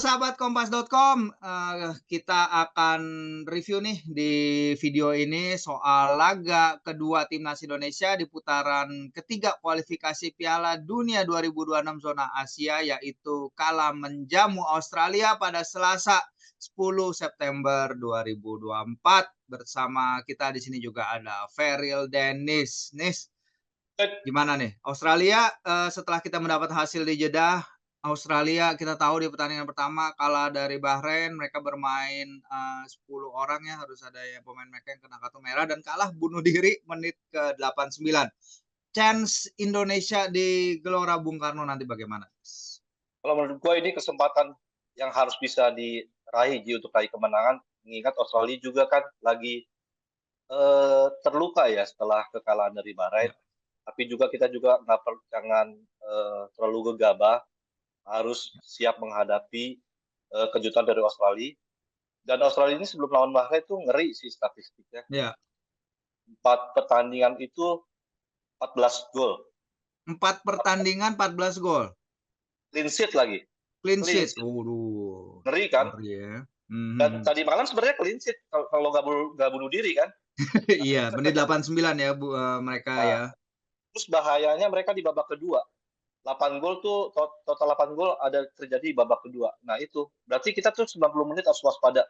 sahabat kompas.com, kita akan review nih di video ini soal laga kedua timnas Indonesia di putaran ketiga kualifikasi Piala Dunia 2026 zona Asia, yaitu kalah menjamu Australia pada Selasa 10 September 2024. Bersama kita di sini juga ada Feril Dennis. Nis, gimana nih? Australia, setelah kita mendapat hasil di Jeddah, Australia kita tahu di pertandingan pertama kalah dari Bahrain, mereka bermain, 10 orang ya, harus ada yang pemain mereka yang kena kartu merah dan kalah bunuh diri menit ke-89. Chance Indonesia di Gelora Bung Karno nanti bagaimana? Kalau menurut gue ini kesempatan yang harus bisa diraih untuk raih kemenangan, mengingat Australia juga kan lagi terluka ya setelah kekalahan dari Bahrain. Ya. Tapi juga kita juga jangan terlalu gegabah, harus siap menghadapi kejutan dari Australia. Dan Australia ini sebelum lawan Bahrain itu ngeri sih statistiknya. Ya. 4 pertandingan itu 14 gol. 4 pertandingan 14 gol. Clean sheet lagi. Clean sheet. Waduh. Ngeri kan? Ngeri ya. Dan tadi malam sebenarnya clean sheet kalau nggak bunuh diri kan. Iya, menit 89 ya mereka Nah, ya. terus bahayanya mereka di babak kedua. 8 gol tuh total 8 gol ada terjadi di babak kedua. Nah itu berarti kita tuh 90 menit harus waspada.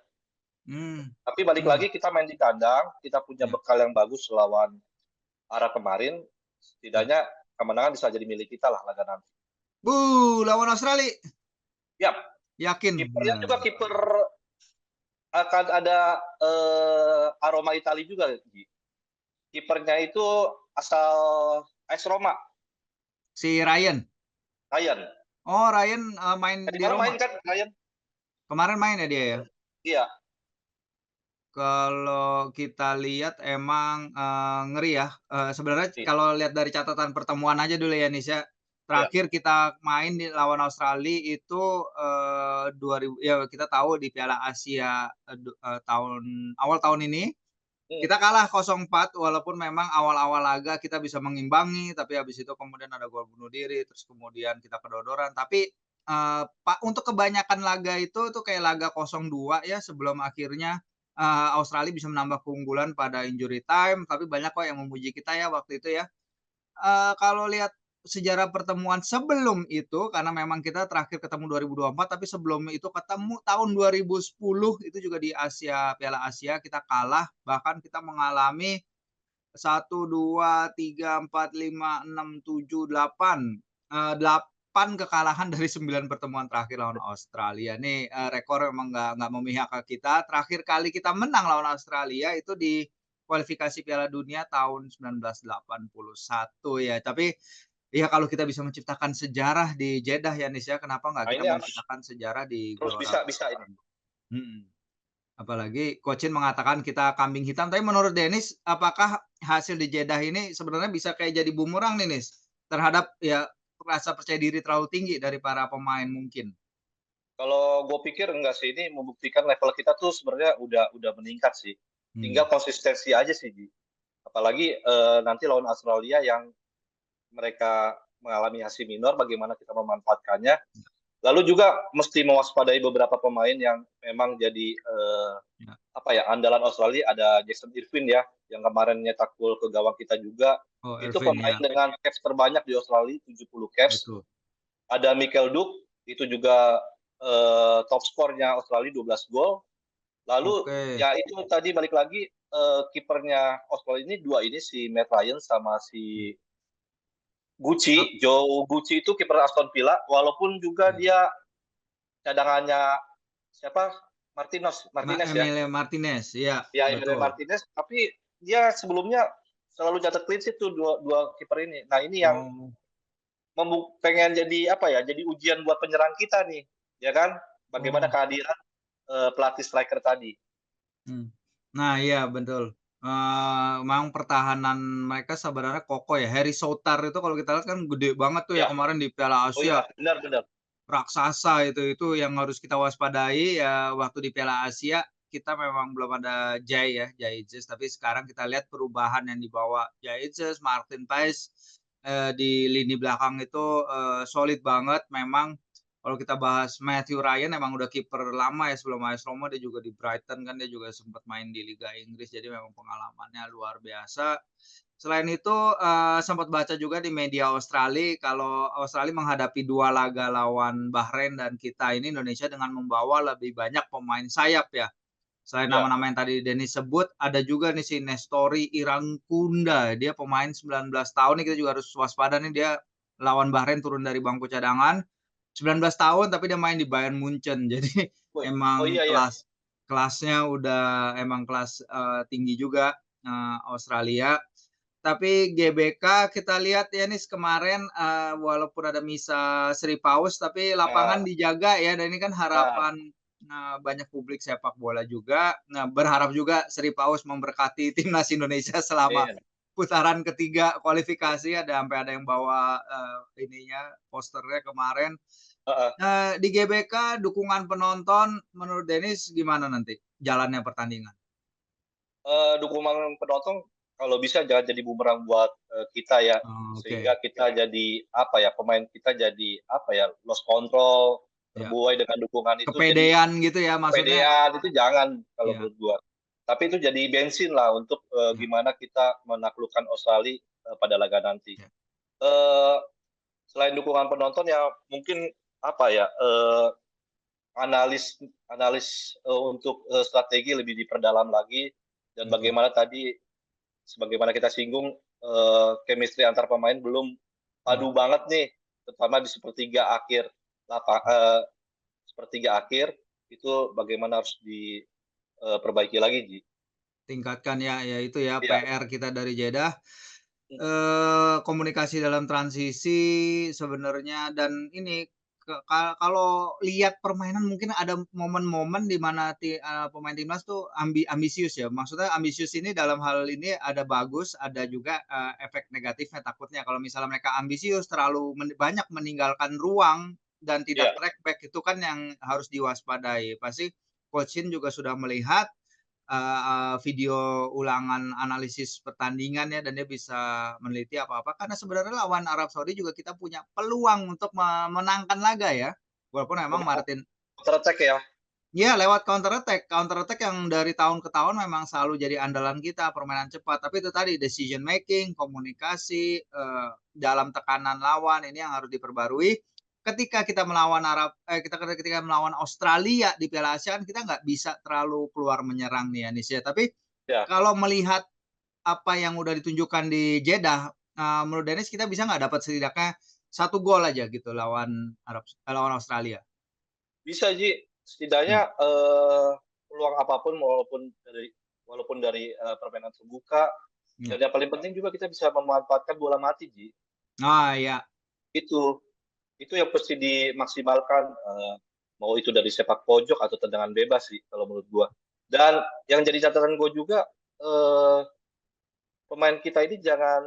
Tapi balik lagi kita main di kandang, kita punya Ya. bekal yang bagus lawan arah kemarin. Setidaknya kemenangan bisa jadi milik kita lah laga nanti. Lawan Australia. Yap. Yakin. Kipernya juga kiper akan ada aroma Italia juga. Kipernya itu asal AS Roma. Si Ryan. Ryan. Oh, Ryan main Tadi di malam Roma. main kan Ryan? Kemarin main ya dia ya? Iya. Kalau kita lihat emang, ngeri ya, sebenarnya Iya. kalau lihat dari catatan pertemuan aja dulu ya, Nis, ya. Terakhir kita main di lawan Australia itu, 2000 ya kita tahu di Piala Asia, awal tahun ini, kita kalah 0-4 walaupun memang awal-awal laga kita bisa mengimbangi, tapi habis itu kemudian ada gol bunuh diri, terus kemudian kita kedodoran. Tapi, untuk kebanyakan laga itu tuh kayak laga 0-2 ya sebelum akhirnya, Australia bisa menambah keunggulan pada injury time, tapi banyak kok yang memuji kita ya waktu itu ya. Kalau lihat sejarah pertemuan sebelum itu, karena memang kita terakhir ketemu 2024, tapi sebelum itu ketemu tahun 2010, itu juga di Asia, Piala Asia kita kalah, bahkan kita mengalami 8 kekalahan dari 9 pertemuan terakhir lawan Australia. Nih, rekor memang nggak memihak ke kita. Terakhir kali kita menang lawan Australia itu di kualifikasi Piala Dunia tahun 1981 ya. Tapi ya kalau kita bisa menciptakan sejarah di Jeddah ya, Nis, ya, kenapa nggak Nah kita ini menciptakan sejarah di harus Gelora Bung bisa ini. Karno? Mhm. Apalagi Coach Shin mengatakan kita kambing hitam, tapi menurut Dennis, apakah hasil di Jeddah ini sebenarnya bisa kayak jadi bumerang nih, Nis, terhadap ya rasa percaya diri terlalu tinggi dari para pemain mungkin? Kalau gue pikir enggak sih, ini membuktikan level kita tuh sebenarnya udah meningkat sih. Tinggal konsistensi aja sih, Ji. Apalagi nanti lawan Australia yang mereka mengalami hasil minor, bagaimana kita memanfaatkannya. Lalu juga mesti mewaspadai beberapa pemain yang memang jadi andalan Australia. Ada Jason Irvine ya, yang kemarin nyetak gol ke gawang kita juga. Oh, Itu Irvin pemain ya. dengan caps terbanyak di Australia, 70 caps. Betul. Ada Mikel Duke, itu juga top skornya Australia 12 gol. Lalu ya itu tadi balik lagi kipernya Australia ini dua ini si Matt Ryan sama si Joe Gucci itu kiper Aston Villa, walaupun juga dia cadangannya siapa Martinez ya. Emilio Martinez, ya. Ya Betul. Emilio Martinez, tapi dia sebelumnya selalu catat clean sheet tuh dua kiper ini. Nah ini yang pengen jadi jadi ujian buat penyerang kita nih, ya kan? Bagaimana kehadiran pelatih striker tadi. Nah iya betul, memang pertahanan mereka sebenarnya kokoh ya. Harry Souttar itu kalau kita lihat kan gede banget tuh ya kemarin di Piala Oh iya, Asia. benar. Raksasa itu yang harus kita waspadai ya. Waktu di Piala Asia kita memang belum ada Jai Jesus, tapi sekarang kita lihat perubahan yang dibawa Jai Jesus, Martin Paes, di lini belakang itu, solid banget memang. Kalau kita bahas Matthew Ryan emang udah kiper lama ya sebelum AS Roma, dia juga di Brighton kan, dia juga sempat main di Liga Inggris, jadi memang pengalamannya luar biasa. Selain itu, sempat baca juga di media Australia kalau Australia menghadapi 2 laga lawan Bahrain dan kita ini Indonesia dengan membawa lebih banyak pemain sayap ya. Selain Ya, nama-nama yang tadi Denis sebut, ada juga nih si Nestori Irangkunda. Dia pemain 19 tahun nih, kita juga harus waspada nih, dia lawan Bahrain turun dari bangku cadangan. 19 tahun tapi dia main di Bayern Munchen. Jadi woi, oh emang iya ya, kelasnya udah emang kelas, tinggi juga, Australia. Tapi GBK kita lihat ya nih kemarin, walaupun ada Misa Sri Paus tapi lapangan nah, dijaga ya, dan ini kan nah, harapan, banyak publik sepak bola juga. Nah, berharap juga Sri Paus memberkati timnas Indonesia selama amin. putaran ketiga kualifikasi, ada yang bawa, ininya, posternya kemarin. Heeh. Di GBK dukungan penonton menurut Denis gimana nanti jalannya pertandingan? Dukungan penonton kalau bisa jangan jadi bumerang buat, kita ya, Oh, sehingga oke, kita jadi, apa ya, pemain kita jadi, apa ya, lost control, ya. terbuai dengan dukungan itu jadi Kepedean gitu ya maksudnya? kepedean, itu jangan kalau Iya, menurut gua. Tapi itu jadi bensin lah untuk, iya, gimana kita menaklukkan Australia, pada laga nanti. iya, Eee, Selain dukungan penonton ya mungkin, apa ya, analis analis, untuk, strategi lebih diperdalam lagi dan betul. bagaimana tadi sebagaimana kita singgung, chemistry antar pemain belum Iya, padu banget nih, terutama di sepertiga akhir iya. sepertiga akhir itu bagaimana harus diperbaiki lagi, Ji. Tingkatkan ya, ya itu ya Iya, PR kita dari Jeddah, mhm, komunikasi dalam transisi sebenarnya dan ini kalau lihat permainan mungkin ada momen-momen di mana pemain timnas tuh ambisius ya. Maksudnya ambisius ini dalam hal ini ada bagus, ada juga, efek negatifnya takutnya kalau misalnya mereka ambisius terlalu banyak meninggalkan ruang dan iya, tidak track back itu kan yang harus diwaspadai. Pasti coach Shin juga sudah melihat video ulangan analisis pertandingan ya dan dia bisa meneliti apa-apa karena sebenarnya lawan Arab Saudi juga kita punya peluang untuk memenangkan laga ya. Walaupun memang lewat Martin counter attack ya. ya lewat counter attack yang dari tahun ke tahun memang selalu jadi andalan kita, permainan cepat. Tapi itu tadi decision making, komunikasi, dalam tekanan lawan ini yang harus diperbarui. Ketika kita melawan ketika melawan Australia di Piala Asia kan kita nggak bisa terlalu keluar menyerang nih ya, Nis, ya. Tapi Ya, kalau melihat apa yang udah ditunjukkan di Jeddah, menurut Dennis kita bisa nggak dapat setidaknya satu gol aja gitu lawan Australia? bisa, Ji. Mmm, Setidaknya, peluang apapun walaupun dari, permainan terbuka dan iya. yang paling penting juga kita bisa memanfaatkan bola mati, Ji. Ah, iya, Itu. Itu yang mesti dimaksimalkan, mau itu dari sepak pojok atau tendangan bebas sih kalau menurut gua. Dan yang jadi catatan gua juga, eee, pemain kita ini jangan,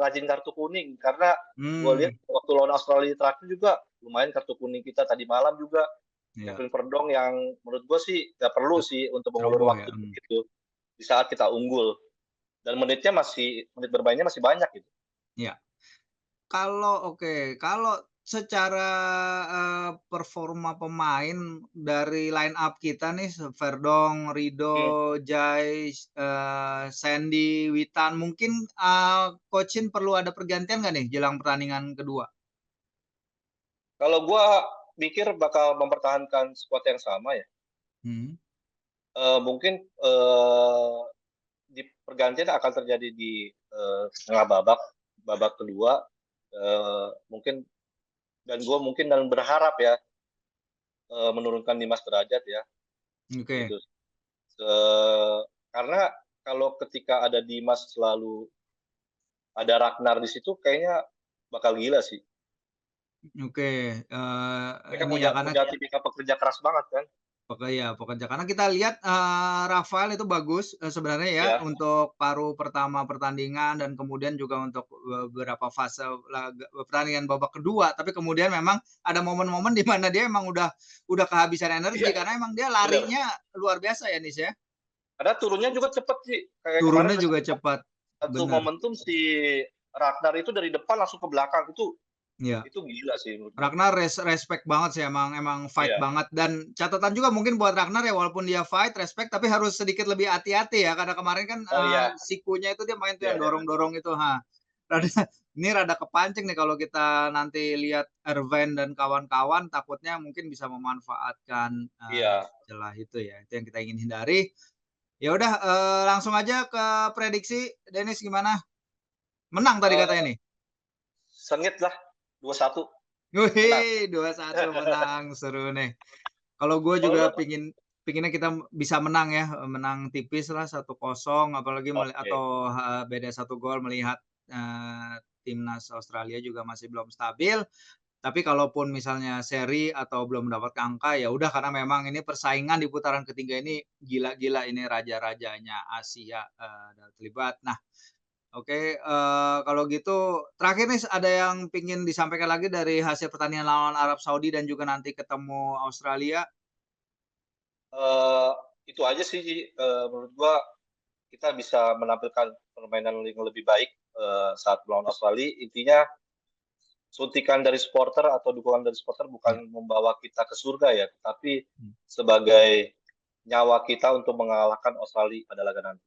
rajin kartu kuning karena gua lihat mmm, waktu lawan Australia terakhir juga lumayan kartu kuning kita tadi malam juga iya, Kevin Perdong yang menurut gua sih nggak perlu sih untuk mengulur ceroboh ya, waktu begitu di saat kita unggul dan menit bermainnya masih banyak gitu. iya. Kalau secara, performa pemain dari line up kita nih Verdong, Mhm. Rido, Jai, Sandy, Witan mungkin, Coach Shin perlu ada pergantian nggak nih jelang pertandingan kedua? Kalau gua mikir bakal mempertahankan skuad yang sama ya. Mhm, Mungkin, di pergantian akan terjadi di, tengah babak, babak kedua, mungkin dan gue mungkin dan berharap ya, menurunkan Dimas Derajat ya, oke, gitu. Karena kalau ketika ada Dimas selalu ada Ragnar di situ kayaknya bakal gila sih. oke, Mereka ini punya ya karena punya tipikal pekerja keras banget kan. Iya, pekerja. Karena kita lihat, Rafael itu bagus, sebenarnya ya Iya, untuk paruh pertama pertandingan dan kemudian juga untuk beberapa fase pertandingan babak kedua. Tapi kemudian memang ada momen-momen di mana dia emang udah kehabisan energi iya, karena emang dia bener. larinya luar biasa ya, Nis, ya. Ada turunnya juga cepet sih, kayak kemarin Turunnya ada juga cepat, satu bener. momentum si Ragnar itu dari depan langsung ke belakang, itu Iya. Itu gila sih menurut gua. Ragnar respect banget sih, emang fight Iya. banget, dan catatan juga mungkin buat Ragnar ya, walaupun dia fight, respect, tapi harus sedikit lebih hati-hati ya, karena kemarin kan, Oh iya, sikunya itu dia main tuh iya yang iya. dorong-dorong itu, rada ini rada kepancing nih kalau kita nanti lihat Erwin dan kawan-kawan, takutnya mungkin bisa memanfaatkan, Iya. celah itu ya, itu yang kita ingin hindari. Ya udah, langsung aja ke prediksi, Denis gimana? Menang tadi Eee, katanya nih? sengit lah, 2-1 menang. Wih, 2-1 menang, seru nih. Kalau gue Kalau lu juga pinginnya kita bisa menang ya, menang tipis lah 1-0, apalagi oke. atau, beda 1 gol melihat, timnas Australia juga masih belum stabil. Tapi kalaupun misalnya seri atau belum mendapatkan angka, ya udah karena memang ini persaingan di putaran ketiga ini gila-gila, ini raja-rajanya Asia, terlibat. Nah, oke, kalau gitu terakhir nih ada yang pingin disampaikan lagi dari hasil pertandingan lawan Arab Saudi dan juga nanti ketemu Australia? Eee, itu aja sih, menurut gua kita bisa menampilkan permainan yang lebih baik, saat melawan Australia. Intinya suntikan dari supporter atau dukungan dari supporter bukan Ya. membawa kita ke surga ya, tapi Mmm. sebagai nyawa kita untuk mengalahkan Australia pada laga nanti.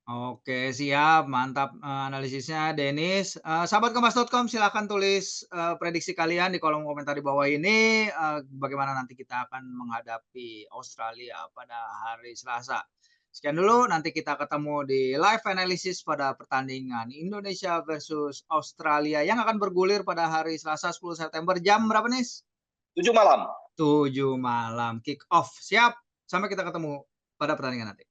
Oke, siap, mantap, analisisnya Denis. Sahabat Kompas.com silahkan tulis, prediksi kalian di kolom komentar di bawah ini, bagaimana nanti kita akan menghadapi Australia pada hari Selasa. Sekian dulu, nanti kita ketemu di live analysis pada pertandingan Indonesia versus Australia yang akan bergulir pada hari Selasa 10 September jam berapa, Nis? 7 malam. 7 malam, kick off. Siap, sampai kita ketemu pada pertandingan nanti.